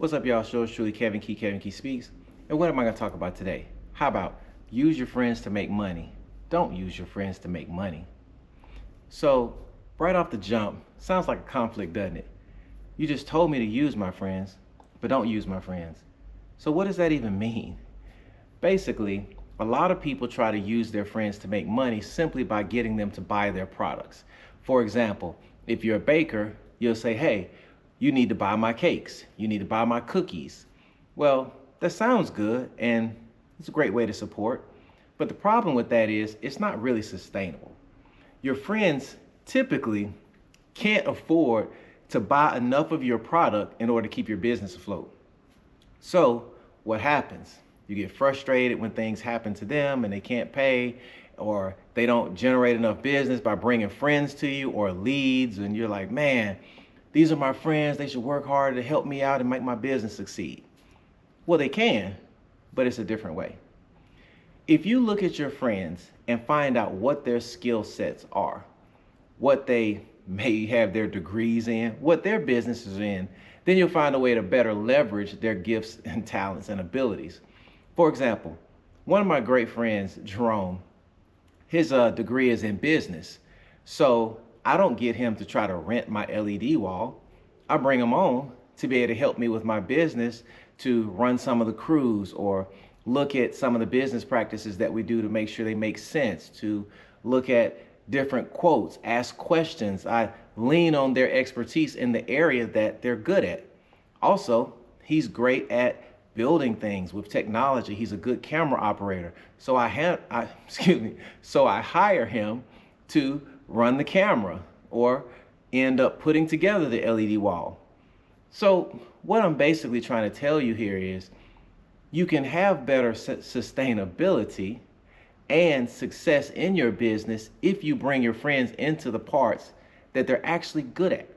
What's up, y'all? It's yours truly, Kevin Key Speaks. And what am I going to talk about today? How about use your friends to make money? Don't use your friends to make money. So, right off the jump, sounds like a conflict, doesn't it? You just told me to use my friends, but don't use my friends. So, what does that even mean? Basically, a lot of people try to use their friends to make money simply by getting them to buy their products. For example, if you're a baker, you'll say, hey, you need to buy my cakes. You need to buy my cookies. Well, that sounds good and it's a great way to support. But the problem with that is it's not really sustainable. Your friends typically can't afford to buy enough of your product in order to keep your business afloat. So what happens? You get frustrated when things happen to them and they can't pay, or they don't generate enough business by bringing friends to you or leads, and you're like, man, these are my friends, they should work hard to help me out and make my business succeed. Well, they can, but it's a different way. If you look at your friends and find out what their skill sets are, what they may have their degrees in, what their business is in, then you'll find a way to better leverage their gifts and talents and abilities. For example, one of my great friends, Jerome, his degree is in business. So I don't get him to try to rent my LED wall. I bring him on to be able to help me with my business, to run some of the crews or look at some of the business practices that we do to make sure they make sense, to look at different quotes, ask questions. I lean on their expertise in the area that they're good at. Also, he's great at building things with technology. He's a good camera operator. So I hire him to run the camera or end up putting together the LED wall. So what I'm basically trying to tell you here is you can have better sustainability and success in your business if you bring your friends into the parts that they're actually good at.